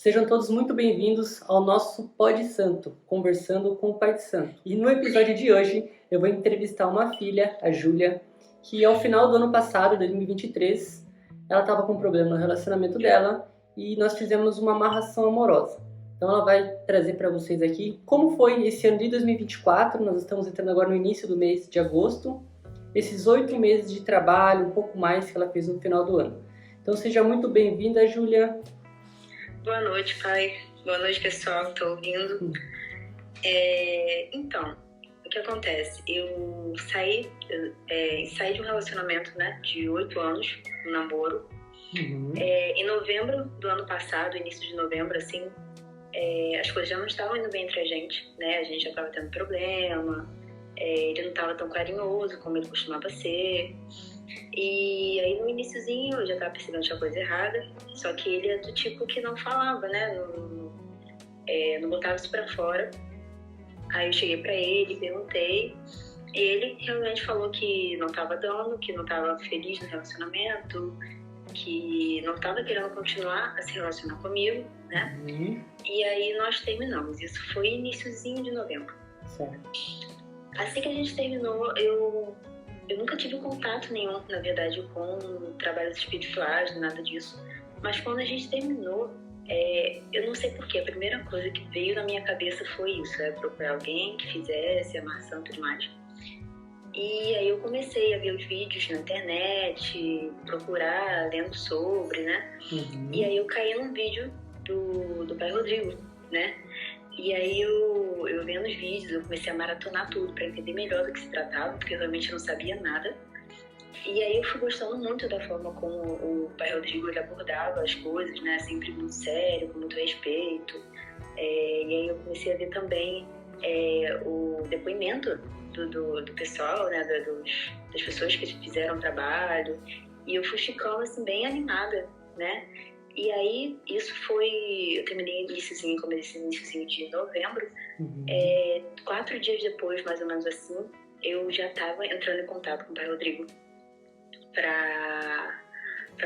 Sejam todos muito bem-vindos ao nosso Pod Santo, conversando com o Pai de Santo. E no episódio de hoje eu vou entrevistar uma filha, a Júlia, que ao final do ano passado, 2023, ela estava com um problema no relacionamento dela e nós fizemos uma amarração amorosa. Então ela vai trazer para vocês aqui como foi esse ano de 2024, nós estamos entrando agora no início do mês de agosto, esses 8 meses de trabalho, um pouco mais que ela fez no final do ano. Então seja muito bem-vinda, Júlia. Boa noite, pai. Boa noite, pessoal que está ouvindo. Então, o que acontece? Eu saí de um relacionamento, né, de 8 anos, um namoro. Em novembro do ano passado, início de novembro, assim, as coisas já não estavam indo bem entre a gente, né? A gente já estava tendo problema, ele não estava tão carinhoso como ele costumava ser. E aí no iniciozinho eu já tava percebendo que tinha coisa errada, só que ele é do tipo que não falava, né, não botava isso pra fora. Aí eu cheguei pra ele, perguntei, e ele realmente falou que não tava dando, que não tava feliz no relacionamento, que não tava querendo continuar a se relacionar comigo, né? E aí nós terminamos, isso foi iniciozinho de novembro. Certo. Assim que a gente terminou, eu nunca tive contato nenhum, na verdade, com trabalhos espirituais, nada disso. Mas quando a gente terminou, eu não sei porquê, a primeira coisa que veio na minha cabeça foi isso, procurar alguém que fizesse amarração e tudo mais. E aí eu comecei a ver os vídeos na internet, procurar, lendo sobre, né? E aí eu caí num vídeo do Pai Rodrigo, né? E aí eu vendo os vídeos, eu comecei a maratonar tudo para entender melhor do que se tratava, porque eu realmente não sabia nada. E aí eu fui gostando muito da forma como o Pai Rodrigo ele abordava as coisas, né? Sempre muito sério, com muito respeito. E aí eu comecei a ver também o depoimento do pessoal, né? Das pessoas que fizeram o trabalho. E eu fui ficando assim bem animada, né? E aí, isso foi... Eu terminei iníciozinho de novembro. 4 dias depois, mais ou menos assim, eu já estava entrando em contato com o Pai Rodrigo para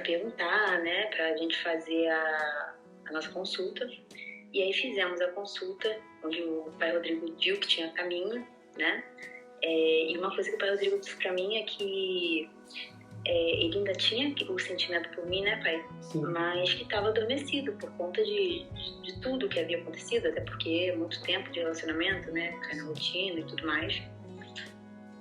perguntar, né? Para a gente fazer a nossa consulta. E aí fizemos a consulta, onde o Pai Rodrigo viu que tinha caminho, né? E uma coisa que o Pai Rodrigo disse para mim é que... ele ainda tinha o sentimento por mim, né, pai? Sim. Mas que estava adormecido por conta de tudo que havia acontecido, até porque muito tempo de relacionamento, né, cai na rotina e tudo mais.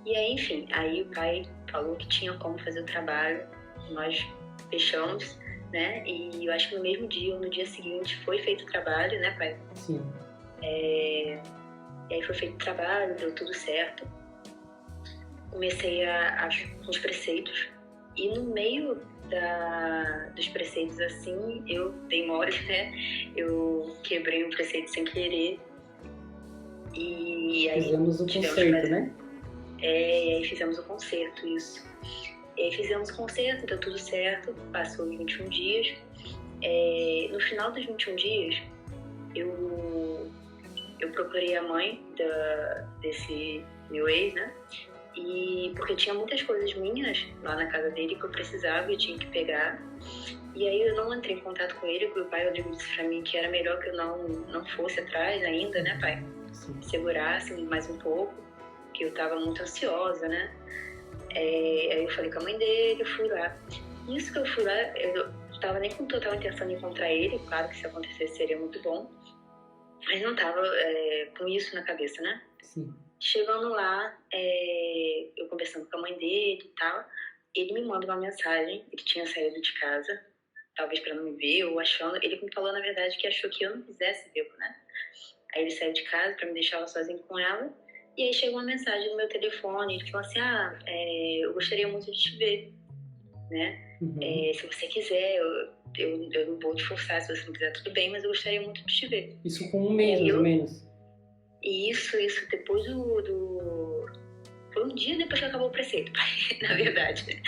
E aí, enfim, aí o pai falou que tinha como fazer o trabalho, nós fechamos, né, e eu acho que no mesmo dia ou no dia seguinte foi feito o trabalho, né, pai? Sim. E aí foi feito o trabalho, deu tudo certo. Comecei os preceitos. E no meio dos preceitos, assim, eu dei mole, né? Eu quebrei um preceito sem querer. E aí fizemos o concerto, né? E aí fizemos o concerto, isso. E aí fizemos o concerto, deu tudo certo, passou 21 dias. No final dos 21 dias, eu procurei a mãe desse meu ex, né? E porque tinha muitas coisas minhas lá na casa dele que eu precisava e eu tinha que pegar. E aí eu não entrei em contato com ele, porque o pai Rodrigo disse pra mim que era melhor que eu não fosse atrás ainda, né, pai? Sim. Segurasse mais um pouco, que eu tava muito ansiosa, né? Aí eu falei com a mãe dele, eu fui lá. Isso que eu fui lá, eu tava nem com total intenção de encontrar ele, claro que se acontecesse seria muito bom, mas não tava com isso na cabeça, né? Sim. Chegando lá, eu conversando com a mãe dele e tal, ele me manda uma mensagem, ele tinha saído de casa, talvez para não me ver, ou achando... Ele me falou, na verdade, que achou que eu não quisesse vê-lo, né? Aí ele saiu de casa para me deixar lá sozinho com ela, e aí chegou uma mensagem no meu telefone, ele falou assim, eu gostaria muito de te ver, né? Se você quiser, eu não vou te forçar, se você não quiser, tudo bem, mas eu gostaria muito de te ver. Isso com um mês, mais ou menos? Isso, depois foi um dia depois que acabou o preceito, na verdade.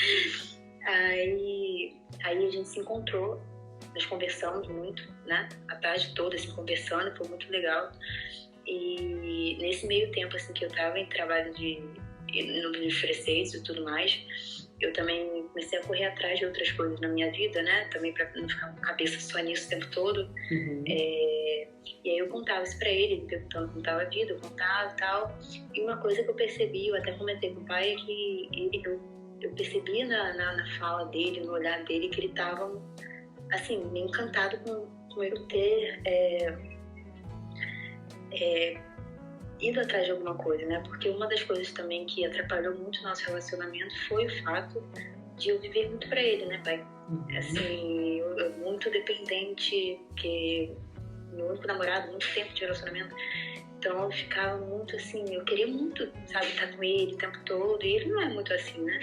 Aí a gente se encontrou, nós conversamos muito, né? A tarde toda, assim, conversando, foi muito legal. E nesse meio tempo, assim, que eu tava em trabalho nos preceitos e tudo mais, eu também comecei a correr atrás de outras coisas na minha vida, né? Também para não ficar com a cabeça só nisso o tempo todo. E aí eu contava isso pra ele perguntando como estava a vida, eu contava e tal. E uma coisa que eu percebi, eu até comentei com o pai, é que eu percebia na fala dele, no olhar dele, que ele estava, assim, meio encantado com eu ter ido atrás de alguma coisa, né? Porque uma das coisas também que atrapalhou muito o nosso relacionamento foi o fato de eu viver muito pra ele, né, pai? Assim, eu muito dependente, porque meu único namorado, muito tempo de relacionamento, então eu ficava muito assim, eu queria muito, sabe, estar com ele o tempo todo, e ele não é muito assim, né?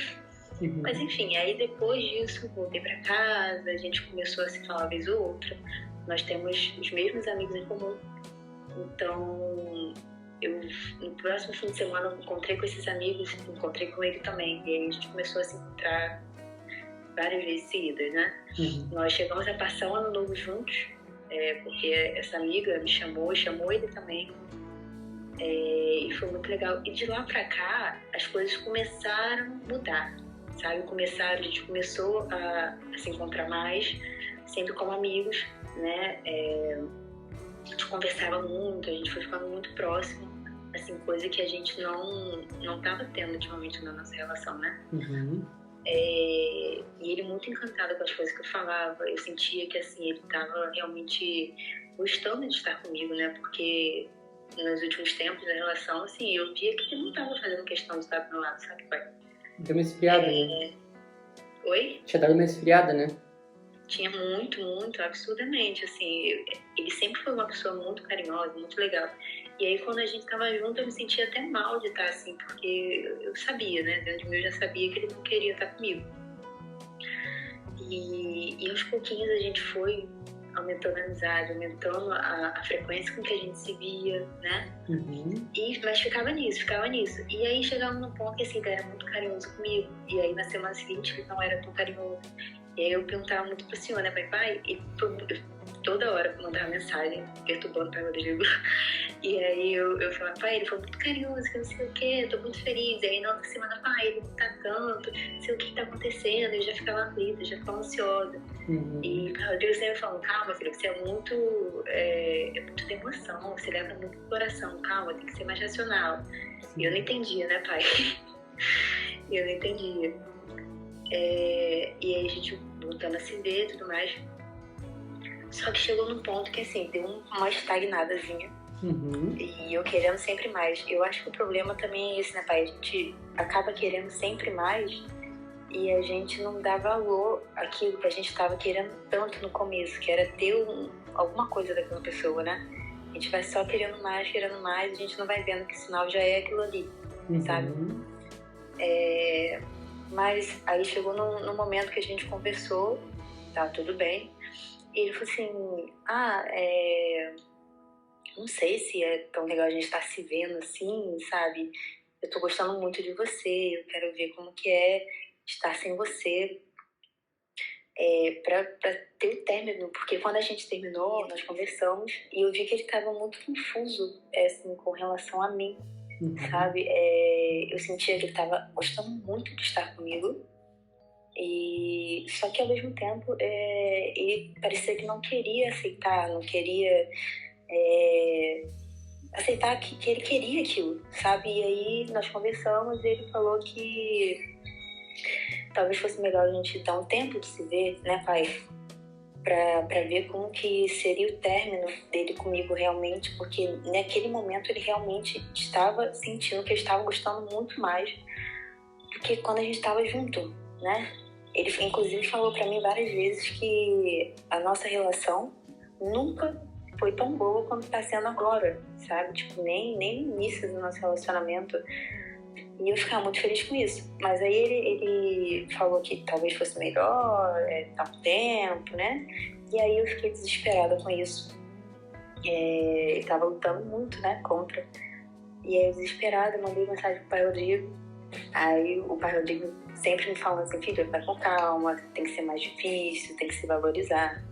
Mas enfim, aí depois disso, voltei pra casa, a gente começou a se falar uma vez ou outra, nós temos os mesmos amigos em comum, então no próximo fim de semana eu encontrei com esses amigos, encontrei com ele também, e aí a gente começou a se encontrar várias vezes seguidas, né? Nós chegamos a passar um ano novo juntos, porque essa amiga me chamou ele também, e foi muito legal. E de lá pra cá, as coisas começaram a mudar, sabe? A gente começou a se encontrar mais, sempre como amigos, né? A gente conversava muito, a gente foi ficando muito próximo, assim, coisa que a gente não tava tendo ultimamente na nossa relação, né? E ele muito encantado com as coisas que eu falava, eu sentia que, assim, ele tava realmente gostando de estar comigo, né? Porque nos últimos tempos da relação, assim, eu via que ele não tava fazendo questão de estar do meu lado, sabe, pai? Deu uma esfriada, né? Oi? Tinha dado uma esfriada, né? Tinha muito, absurdamente, assim, ele sempre foi uma pessoa muito carinhosa, muito legal. E aí quando a gente tava junto eu me sentia até mal de estar assim, porque eu sabia, né, dentro de mim eu já sabia que ele não queria estar comigo. E aos pouquinhos a gente foi aumentando a amizade, aumentando a frequência com que a gente se via, né? Mas ficava nisso. E aí chegava num ponto que assim, ele era muito carinhoso comigo. E aí na semana seguinte ele não era tão carinhoso. E aí eu perguntava muito pro senhor, né, pai? E toda hora mandava mensagem, perturbando o pai Rodrigo. E aí eu falava, pai, ele foi muito carinhoso, que não sei o quê, tô muito feliz. E aí na outra semana, pai, ele não tá tanto, não sei o que tá acontecendo. Eu já ficava aflita, já ficava ansiosa. E o pai Rodrigo sempre falando, calma, filho, você é muito de emoção, você leva muito pro coração, calma, tem que ser mais racional. E eu não entendia, né, pai? Eu não entendia. E aí a gente voltando a se ver e tudo mais. Só que chegou num ponto que assim, deu uma estagnadazinha. E eu querendo sempre mais. Eu acho que o problema também é esse, né, pai? A gente acaba querendo sempre mais e a gente não dá valor àquilo que a gente estava querendo tanto no começo, que era ter alguma coisa daquela pessoa, né? A gente vai só querendo mais, e a gente não vai vendo que o sinal já é aquilo ali, sabe? Mas aí chegou num momento que a gente conversou, tá tudo bem, e ele falou assim, não sei se é tão legal a gente estar se vendo assim, sabe? Eu tô gostando muito de você, eu quero ver como que é estar sem você, pra ter o término, porque quando a gente terminou, nós conversamos e eu vi que ele estava muito confuso, assim, com relação a mim, sabe? Eu sentia que ele estava gostando muito de estar comigo, e só que ao mesmo tempo ele parecia que não queria aceitar, não queria aceitar que ele queria aquilo, sabe? E aí nós conversamos e ele falou que talvez fosse melhor a gente dar um tempo de se ver, né, pai? Pra ver como que seria o término dele comigo realmente, porque naquele momento ele realmente estava sentindo que eu estava gostando muito mais do que quando a gente estava junto, né? Ele inclusive falou pra mim várias vezes que a nossa relação nunca foi tão boa quanto tá sendo agora, sabe? Tipo, nem no início do nosso relacionamento. E eu ficava muito feliz com isso. Mas aí ele falou que talvez fosse melhor, dar um tempo, né? E aí eu fiquei desesperada com isso. Ele tava lutando muito, né, contra. E aí, desesperada, eu mandei mensagem pro pai Rodrigo. Aí o pai Rodrigo sempre me falando assim, filho, vai com calma, tem que ser mais difícil, tem que se valorizar.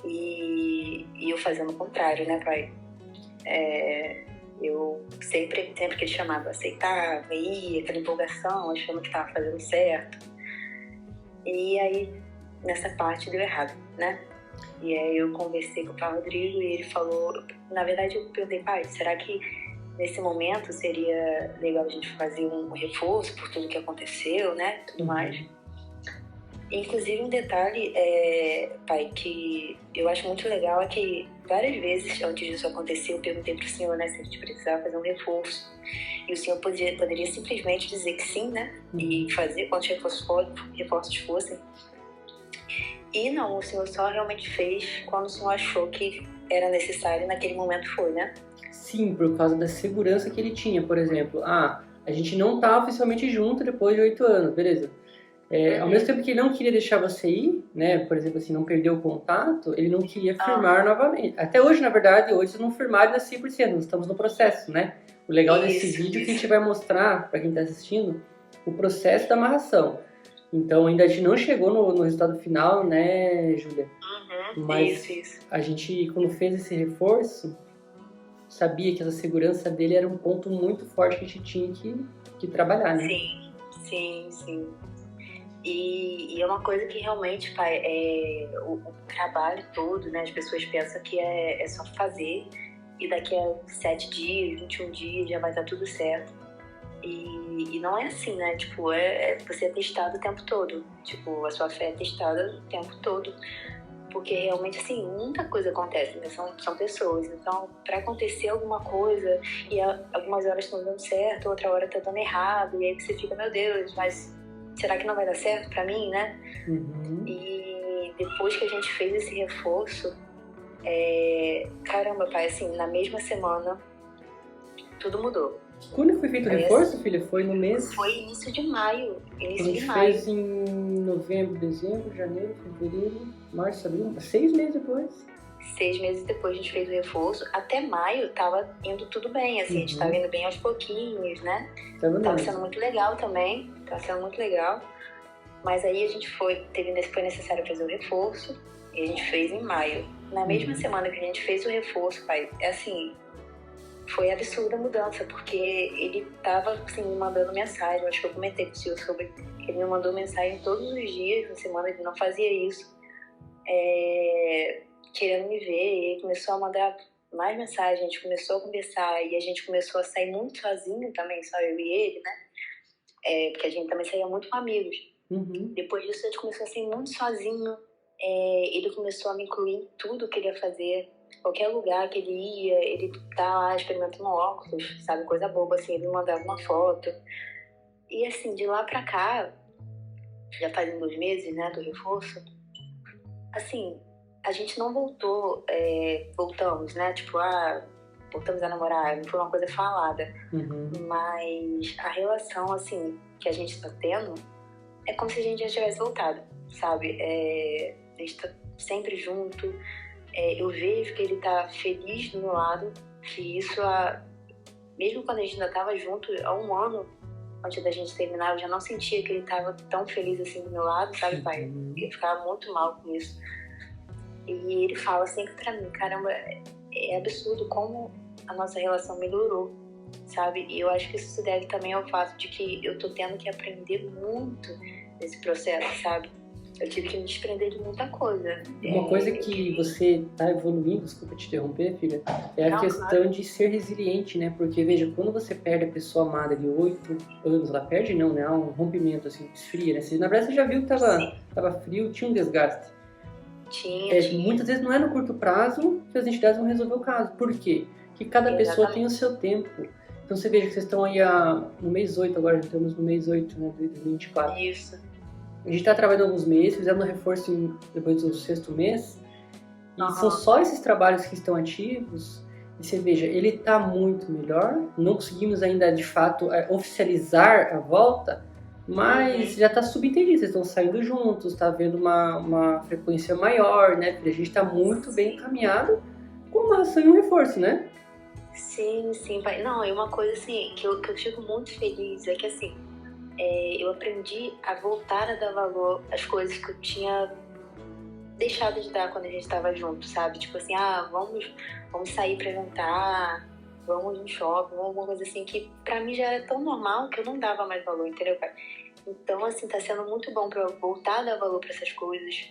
E eu fazendo o contrário, né, pai? Eu sempre que ele chamava, aceitava, ia, aquela empolgação, achando que estava fazendo certo. E aí, nessa parte deu errado, né? E aí eu conversei com o pai Rodrigo e ele falou... Na verdade, eu perguntei, pai, será que nesse momento seria legal a gente fazer um reforço por tudo que aconteceu, né? Tudo mais. Inclusive, um detalhe, pai, que eu acho muito legal é que várias vezes antes disso acontecer, eu perguntei pro senhor, né, se a gente precisava fazer um reforço. E o senhor poderia simplesmente dizer que sim, né? E fazer quantos reforços fossem. E não, o senhor só realmente fez quando o senhor achou que era necessário e naquele momento foi, né? Sim, por causa da segurança que ele tinha, por exemplo. A gente não tá oficialmente junto depois de 8 anos, beleza? Ao mesmo tempo que ele não queria deixar você ir, né, por exemplo, assim, não perder o contato, ele não queria firmar novamente. Até hoje, na verdade, hoje não firmaram ainda 100%, nós estamos no processo, né? O legal desse vídeo é que a gente vai mostrar, para quem está assistindo, o processo da amarração. Então, ainda a gente não chegou no resultado final, né, Júlia? Mas isso. a gente, quando fez esse reforço, sabia que essa segurança dele era um ponto muito forte que a gente tinha que trabalhar, né? Sim. E é uma coisa que realmente, pai, o trabalho todo, né? As pessoas pensam que é só fazer e daqui a 7 dias, 21 dias já vai estar tudo certo. E não é assim, né? Tipo, você é testado o tempo todo. Tipo, a sua fé é testada o tempo todo. Porque realmente, assim, muita coisa acontece, né? São pessoas. Então, pra acontecer alguma coisa e algumas horas estão dando certo, outra hora tá dando errado, e aí você fica, meu Deus, mas será que não vai dar certo pra mim, né? E depois que a gente fez esse reforço, caramba, pai, assim, na mesma semana, tudo mudou. Quando foi feito o reforço, filha? Foi no mês? Foi início de maio. A gente fez em novembro, dezembro, janeiro, fevereiro, março, abril, 6 meses depois. 6 meses depois a gente fez o reforço. Até maio tava indo tudo bem, assim, a gente tava indo bem aos pouquinhos, né? Tava sendo muito legal também, Mas aí a gente foi necessário fazer o reforço e a gente fez em maio. Na mesma semana que a gente fez o reforço, pai, foi absurda a mudança, porque ele tava, assim, me mandando mensagem. Acho que eu comentei com o senhor sobre que ele me mandou mensagem todos os dias na semana, ele não fazia isso. Querendo me ver, e ele começou a mandar mais mensagens, a gente começou a conversar e a gente começou a sair muito sozinho também, só eu e ele, né? Porque a gente também saía muito com amigos. Depois disso a gente começou a sair muito sozinho, ele começou a me incluir em tudo que ele ia fazer. Qualquer lugar que ele ia, ele tá lá experimentando óculos, sabe, coisa boba, assim, ele me mandava uma foto. E assim, de lá pra cá, já fazem 2 meses, né, do reforço, assim, a gente não voltamos, né, tipo, voltamos a namorar, não foi uma coisa falada. Mas a relação, assim, que a gente tá tendo, é como se a gente já tivesse voltado, sabe? A gente tá sempre junto. Eu vejo que ele tá feliz do meu lado, que isso, mesmo quando a gente ainda tava junto, há 1 ano, antes da gente terminar, eu já não sentia que ele tava tão feliz assim do meu lado, sabe, pai? Eu ficava muito mal com isso. E ele fala sempre pra mim, caramba, é absurdo como a nossa relação melhorou, sabe? E eu acho que isso se deve também ao fato de que eu tô tendo que aprender muito nesse processo, sabe? Eu tive que me desprender de muita coisa. Uma coisa que você tá evoluindo, desculpa te interromper, filha, é a questão de ser resiliente, né? Porque, veja, quando você perde a pessoa amada de 8 anos, ela perde não, né? Há um rompimento, assim, esfria, né? Na verdade, você já viu que tava frio, tinha um desgaste. Muitas vezes não é no curto prazo que as entidades vão resolver o caso. Por quê? Porque cada pessoa tem o seu tempo. Então você veja que vocês estão aí no mês 8 agora, já estamos no mês 8, né, de 2024. Isso. A gente está trabalhando alguns meses, fizemos um reforço depois do 6º mês. E são só esses trabalhos que estão ativos. E você veja, ele está muito melhor. Não conseguimos ainda, de fato, oficializar a volta, mas já está subentendido. Vocês estão saindo juntos, está havendo uma frequência maior, né? Porque a gente está muito bem encaminhado com uma ação e um reforço, né? Sim, pai. Não, é uma coisa assim, que eu fico muito feliz, é que assim, eu aprendi a voltar a dar valor às coisas que eu tinha deixado de dar quando a gente estava junto, sabe? Tipo assim, vamos sair pra jantar, vamos no shopping, alguma coisa assim, que pra mim já era tão normal que eu não dava mais valor, entendeu, pai? Então, assim, tá sendo muito bom pra eu voltar a dar valor pra essas coisas,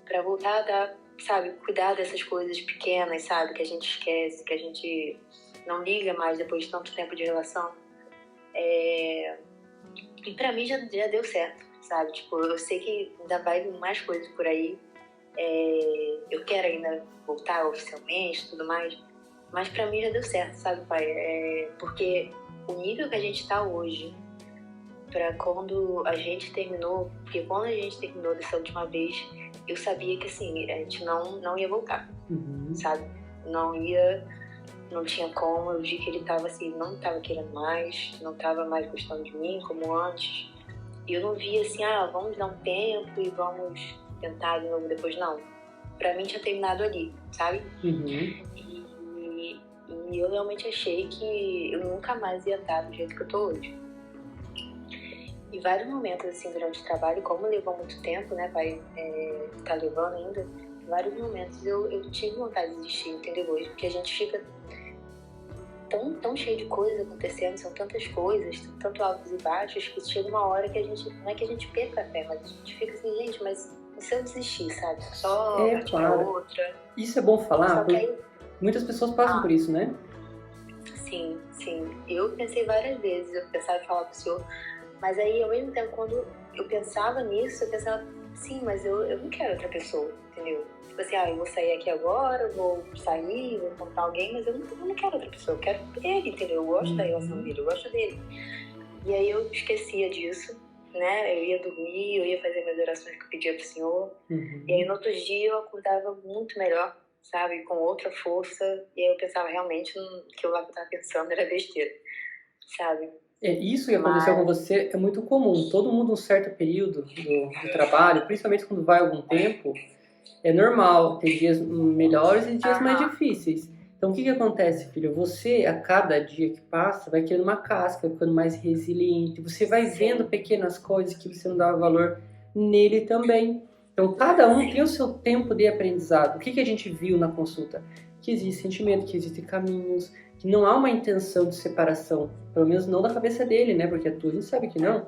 pra voltar a dar, sabe, cuidar dessas coisas pequenas, sabe, que a gente esquece, que a gente não liga mais depois de tanto tempo de relação. E pra mim já deu certo, sabe? Tipo, eu sei que ainda vai vir mais coisas por aí. Eu quero ainda voltar oficialmente e tudo mais. Mas pra mim já deu certo, sabe, pai? Porque o nível que a gente tá hoje, pra quando a gente terminou... Porque quando a gente terminou dessa última vez, eu sabia que, assim, a gente não ia voltar, sabe? Não tinha como. Eu vi que ele tava, assim, não tava querendo mais, não tava mais gostando de mim como antes. E eu não via, assim, vamos dar um tempo e vamos tentar de novo depois, não. Pra mim tinha terminado ali, sabe? E eu realmente achei que eu nunca mais ia estar do jeito que eu tô hoje. E vários momentos, assim, durante o trabalho, como levou muito tempo, né, pai, tá levando ainda, vários momentos eu tive vontade de desistir, entendeu? Hoje, porque a gente fica tão cheio de coisas acontecendo, são tantas coisas, tanto altos e baixos, que chega uma hora que a gente, não é que a gente perca a fé, mas a gente fica assim, gente, mas e se eu desistir, sabe? Só partir pra outra. Isso é bom falar, porque aí, muitas pessoas passam por isso, né? Sim. Eu pensei várias vezes, eu pensava em falar pro senhor, mas aí ao mesmo tempo, quando eu pensava nisso, eu pensava, sim, mas eu não quero outra pessoa, entendeu? Tipo assim, eu vou sair aqui agora, eu vou sair, vou encontrar alguém, mas eu não quero outra pessoa, eu quero ele, entendeu? Eu gosto da relação dele, eu gosto dele. E aí eu esquecia disso, né? Eu ia dormir, eu ia fazer minhas orações que eu pedia pro Senhor. E aí no outro dia eu acordava muito melhor, sabe? Com outra força. E aí eu pensava realmente que eu lá que eu tava pensando era besteira, sabe? Isso que aconteceu com você é muito comum. Todo mundo, um certo período do trabalho, principalmente quando vai algum tempo, é normal ter dias melhores e dias mais difíceis. Então, o que acontece, filho? Você, a cada dia que passa, vai criando uma casca, vai ficando mais resiliente. Você vai vendo pequenas coisas que você não dava valor nele também. Então, cada um tem o seu tempo de aprendizado. O que a gente viu na consulta? Que existe sentimento, que existem caminhos, que não há uma intenção de separação. Pelo menos não da cabeça dele, né? Porque a tua a gente sabe que não.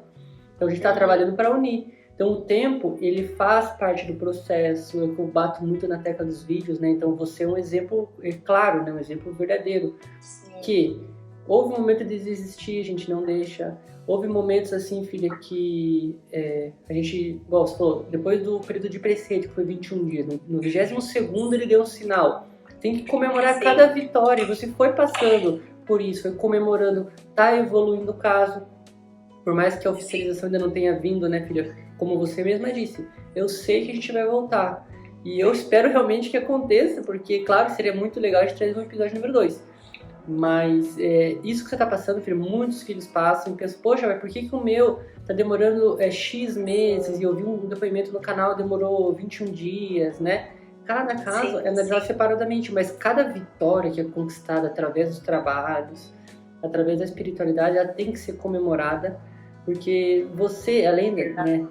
Então, a gente está trabalhando para unir. Então, o tempo, ele faz parte do processo. Eu bato muito na tecla dos vídeos, né? Então, você é um exemplo claro, né? Um exemplo verdadeiro. Sim. Que houve um momento de desistir, a gente não deixa. Houve momentos, assim, filha, que a gente, igual você falou, depois do período de preceito, que foi 21 dias, no 22º ele deu um sinal. Tem que comemorar cada vitória. Você foi passando por isso, foi comemorando, tá evoluindo o caso. Por mais que a oficialização ainda não tenha vindo, né, filha? Como você mesma disse, eu sei que a gente vai voltar. E eu espero realmente que aconteça, porque, claro, seria muito legal a gente trazer um episódio número 2. Mas isso que você tá passando, filho, muitos filhos passam e pensam, poxa, mas por que o meu tá demorando X meses? E eu vi um depoimento no canal, demorou 21 dias, né? Cada caso é analisado separadamente, mas cada vitória que é conquistada através dos trabalhos, através da espiritualidade, ela tem que ser comemorada. Porque você, além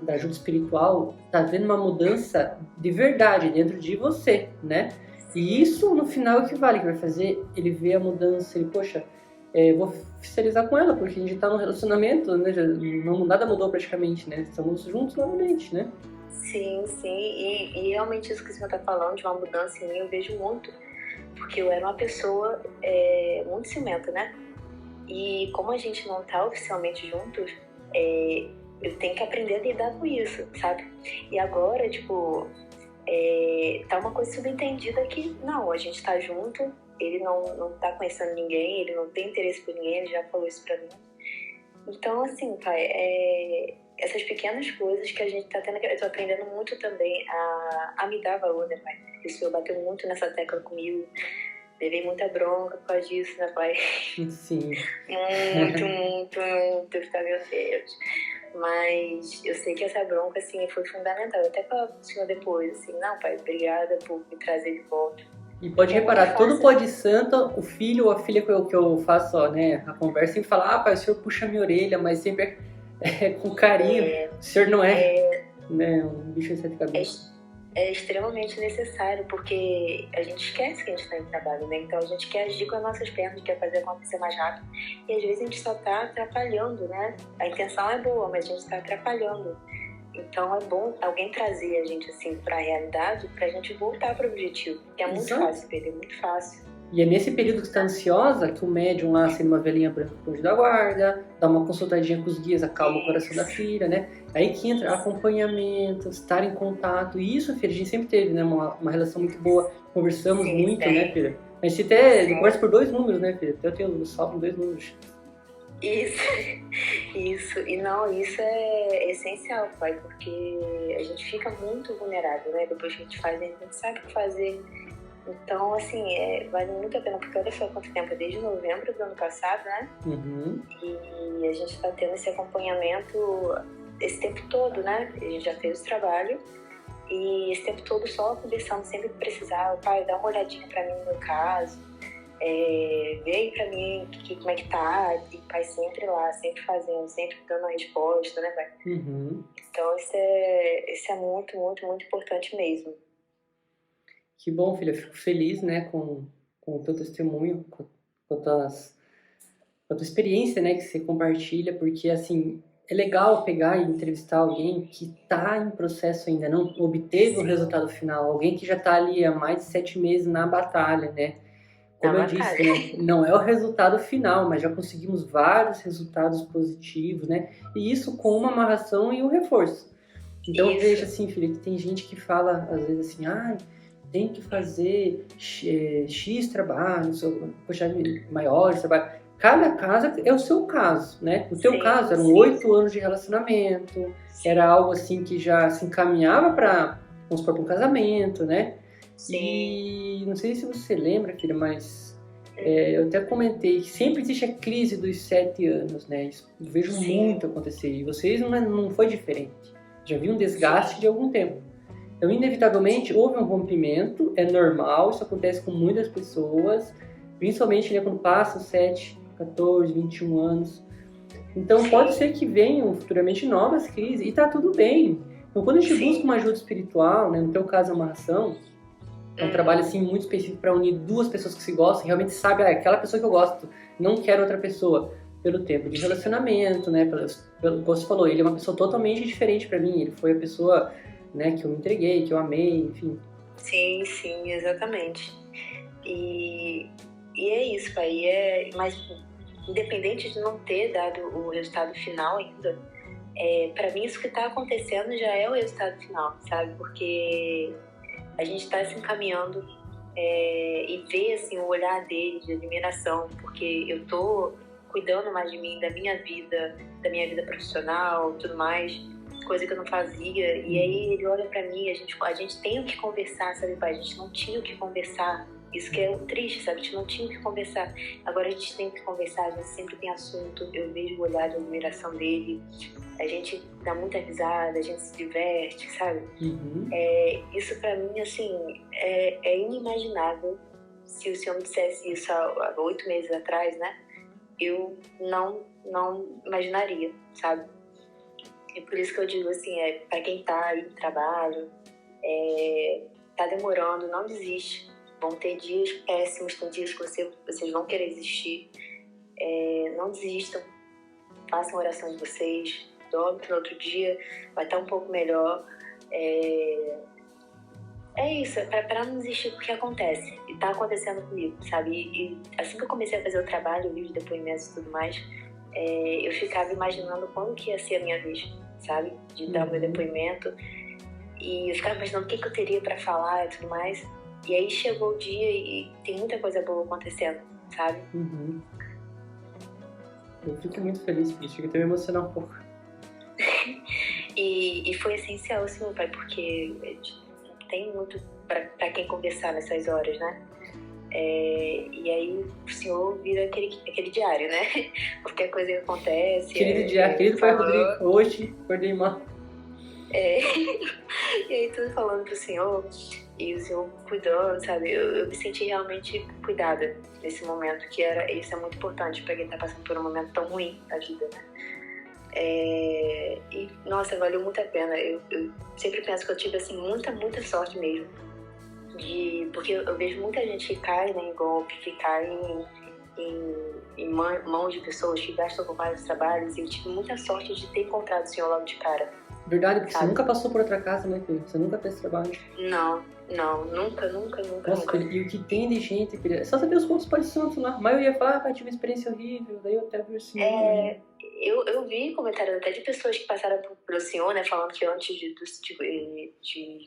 da ajuda espiritual, tá vendo uma mudança de verdade dentro de você, né? E isso, no final, é o que vale, que vai fazer ele ver a mudança, ele, poxa, vou oficializar com ela, porque a gente tá num relacionamento, né? Nada mudou praticamente, né? Estamos juntos novamente, né? Sim. E realmente isso que você tá falando, de uma mudança em mim, eu vejo muito. Porque eu era uma pessoa muito ciumenta, né? E como a gente não tá oficialmente juntos, eu tenho que aprender a lidar com isso, sabe? E agora, tipo, tá uma coisa subentendida que, não, a gente tá junto, ele não tá conhecendo ninguém, ele não tem interesse por ninguém, ele já falou isso pra mim. Então, assim, pai, essas pequenas coisas que a gente tá tendo, eu tô aprendendo muito também a me dar valor, né, pai? O senhor bateu muito nessa tecla comigo. Levei muita bronca por causa disso, né, pai? Sim. Muito, meu Deus. Mas eu sei que essa bronca, assim, foi fundamental. Eu até falei pro senhor depois, assim, não, pai, obrigada por me trazer de volta. E pode reparar, todo Pode Santo, o filho ou a filha que eu faço, né, a conversa, sempre fala, pai, o senhor puxa minha orelha, mas sempre com carinho. O senhor não né, um bicho de sete cabeças. é extremamente necessário, porque a gente esquece que a gente está em trabalho, né? Então a gente quer agir com as nossas pernas, quer fazer acontecer mais rápido, e às vezes a gente só está atrapalhando, né? A intenção é boa, mas a gente está atrapalhando. Então é bom alguém trazer a gente assim para a realidade, para a gente voltar para o objetivo, que é muito fácil perder, muito fácil. E é nesse período que você está ansiosa que o médium lá acende uma velhinha branca pro anjo da guarda, dá uma consultadinha com os guias, acalma o coração da filha, né? Aí que entra acompanhamento, estar em contato. E isso, filha, a gente sempre teve, né? Uma relação muito boa. Conversamos muito, né, filha? A gente até conversa por 2 números, né, filha? Até eu tenho salvo em 2 números. Isso. E não, isso é essencial, pai, porque a gente fica muito vulnerável, né? Depois que a gente faz, a gente não sabe o que fazer. Então, assim, vale muito a pena, porque olha só quanto tempo, desde novembro do ano passado, né? Uhum. E a gente tá tendo esse acompanhamento esse tempo todo, né? A gente já fez o trabalho e esse tempo todo só conversando, sempre que precisar. Pai, dá uma olhadinha pra mim no meu caso, vê aí pra mim como é que tá. E o pai sempre lá, sempre fazendo, sempre dando a resposta, né, pai? Uhum. Então, isso é muito, muito, muito importante mesmo. Que bom, filha. Eu fico feliz, né, com o teu testemunho, com a tua experiência, né, que você compartilha, porque, assim, é legal pegar e entrevistar alguém que está em processo ainda, não obteve o resultado final, alguém que já está ali há mais de 7 meses na batalha, né? Como eu disse, né, não é o resultado final, mas já conseguimos vários resultados positivos, né? E isso com uma amarração e um reforço. Então, veja assim, filha, que tem gente que fala, às vezes, assim, tem que fazer X trabalhos, quantidade maiores trabalhos. Cada caso é o seu caso, né? O teu caso eram 8 anos de relacionamento, era algo assim que já se encaminhava para, vamos supor, para um casamento, né? E não sei se você lembra, filha, mas eu até comentei que sempre existe a crise dos 7 anos, né? Isso eu vejo muito acontecer. E vocês não foi diferente. Já vi um desgaste de algum tempo. Então, inevitavelmente, houve um rompimento, é normal, isso acontece com muitas pessoas, principalmente, né, quando passam 7, 14, 21 anos. Então, pode ser que venham futuramente novas crises, e tá tudo bem. Então, quando a gente busca uma ajuda espiritual, né, no teu caso, a amarração, é um trabalho assim, muito específico para unir 2 pessoas que se gostam, realmente sabe, aquela pessoa que eu gosto, não quero outra pessoa. Pelo tempo de relacionamento, né, pelo como você falou, ele é uma pessoa totalmente diferente para mim, ele foi a pessoa, né, que eu me entreguei, que eu amei, enfim. Sim, exatamente. E é isso, pai. Mas independente de não ter dado o resultado final ainda, para mim isso que está acontecendo já é o resultado final, sabe? Porque a gente está se encaminhando e ver assim, o olhar dele de admiração, porque eu tô cuidando mais de mim, da minha vida profissional, tudo mais, coisa que eu não fazia. E aí ele olha pra mim, a gente tem o que conversar, sabe, pai? A gente não tinha o que conversar. Isso que é triste, sabe? A gente não tinha o que conversar. Agora a gente tem o que conversar, a gente sempre tem assunto. Eu vejo o olhar de admiração dele. A gente dá muita risada, a gente se diverte, sabe? Uhum. Isso pra mim, assim, é inimaginável. Se o senhor me dissesse isso há 8 meses atrás, né? Eu não imaginaria, sabe? E por isso que eu digo assim, para quem tá aí no trabalho, tá demorando, não desiste. Vão ter dias péssimos, tem dias que vocês vão querer desistir. Não desistam, façam oração de vocês, dorme que no outro dia vai estar um pouco melhor. Isso, para não desistir, porque acontece, e tá acontecendo comigo, sabe? E assim que eu comecei a fazer o trabalho, o livro de depoimentos e tudo mais, eu ficava imaginando quando que ia ser a minha vez, sabe? De dar o meu depoimento, e eu ficava imaginando o que eu teria para falar e tudo mais, e aí chegou o dia e tem muita coisa boa acontecendo, sabe? Uhum. Eu fico muito feliz por isso, chega até me emocionar um pouco. E foi essencial, assim, meu pai, porque tem muito para quem conversar nessas horas, né? E aí o senhor vira aquele diário, né? Qualquer coisa que acontece. Querido diário, querido pai Rodrigo, hoje acordei mal. E aí tudo falando pro senhor, e o senhor cuidando, sabe? Eu me senti realmente cuidada nesse momento, isso é muito importante pra quem tá passando por um momento tão ruim da vida, né? E, nossa, valeu muito a pena. Eu sempre penso que eu tive, assim, muita sorte mesmo. Porque eu vejo muita gente que cai, né, em golpe, que cai em mãos de pessoas que gastam com vários trabalhos. E eu tive muita sorte de ter encontrado o senhor logo de cara. Verdade, porque você nunca passou por outra casa, né, filho? Você nunca fez trabalho. Não, nunca. Nossa, filho, e o que tem de gente, filho? É só saber os pontos Pai Santo lá. A maioria fala, tive uma experiência horrível, daí eu até vi o senhor. Eu vi comentários até de pessoas que passaram pelo senhor, né, falando que antes de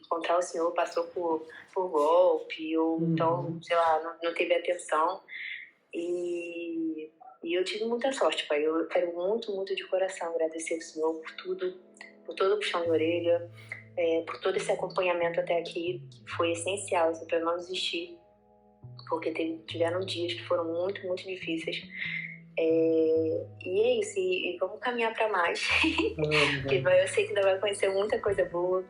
encontrar o senhor passou por golpe, ou então, sei lá, não teve atenção. E eu tive muita sorte, pai. Eu quero muito de coração agradecer ao senhor por tudo, por todo o puxão de orelha, por todo esse acompanhamento até aqui, que foi essencial, assim, para não desistir, porque tiveram dias que foram muito difíceis. E é isso, e vamos caminhar para mais, porque eu sei que ainda vai conhecer muita coisa boa,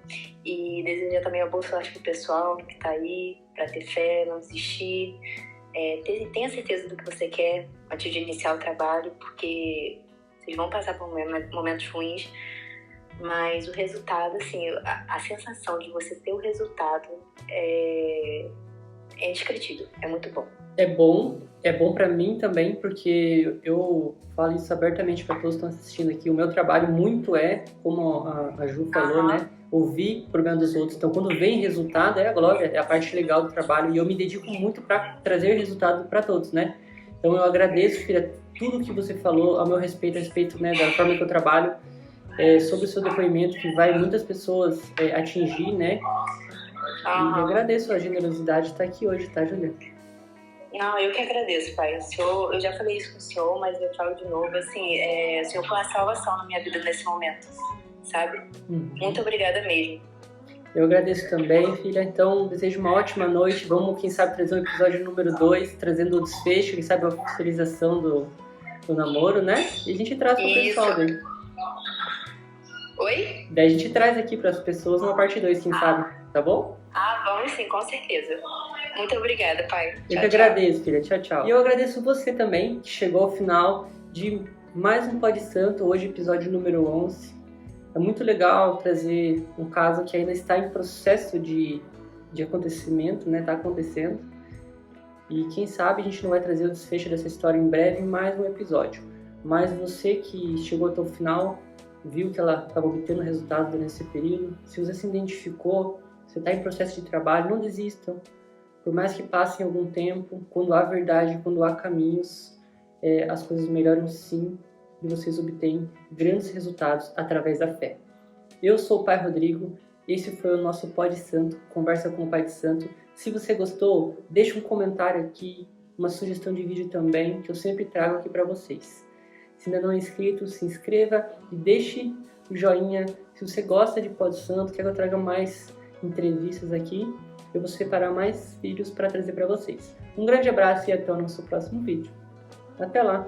e desejar também uma boa sorte pro pessoal que tá aí, para ter fé, não desistir, tenha certeza do que você quer antes de iniciar o trabalho, porque vocês vão passar por momentos ruins, mas o resultado, assim, a sensação de você ter o resultado é indescritível, é muito bom. É bom pra mim também, porque eu falo isso abertamente para todos que estão assistindo aqui. O meu trabalho muito como a Ju falou, né? Ouvir o problema dos outros. Então, quando vem resultado, é a glória, é a parte legal do trabalho. E eu me dedico muito para trazer resultado para todos, né? Então, eu agradeço, filha, tudo que você falou a meu respeito, né, da forma que eu trabalho, sobre o seu depoimento, que vai muitas pessoas atingir, né? E agradeço a generosidade de estar aqui hoje, tá, Julia? Não, eu que agradeço, pai. Eu já falei isso com o senhor, mas eu falo de novo, assim, o senhor foi uma salvação na minha vida nesse momento, sabe? Muito obrigada mesmo. Eu agradeço também, filha. Então, desejo uma ótima noite. Vamos, quem sabe, trazer o episódio número 2, trazendo o desfecho, quem sabe a oficialização do namoro, né? E a gente traz para o pessoal daí. Oi? Daí a gente traz aqui para as pessoas uma parte 2, quem sabe, tá bom? Vamos sim, com certeza. Muito obrigada, pai. Eu que agradeço, filha. Tchau. E eu agradeço você também, que chegou ao final de mais um Pode Santo, hoje episódio número 11. É muito legal trazer um caso que ainda está em processo de acontecimento, né? Tá acontecendo. E quem sabe a gente não vai trazer o desfecho dessa história em breve em mais um episódio. Mas você que chegou até o final, viu que ela estava obtendo resultados nesse período, se você se identificou, você está em processo de trabalho, não desistam. Por mais que passe algum tempo, quando há verdade, quando há caminhos, as coisas melhoram sim e vocês obtêm grandes resultados através da fé. Eu sou o Pai Rodrigo, esse foi o nosso Pode Santo, Conversa com o Pai de Santo. Se você gostou, deixa um comentário aqui, uma sugestão de vídeo também, que eu sempre trago aqui para vocês. Se ainda não é inscrito, se inscreva e deixe o joinha. Se você gosta de Pode Santo, quer que eu traga mais entrevistas aqui, eu vou separar mais vídeos para trazer para vocês. Um grande abraço e até o nosso próximo vídeo. Até lá!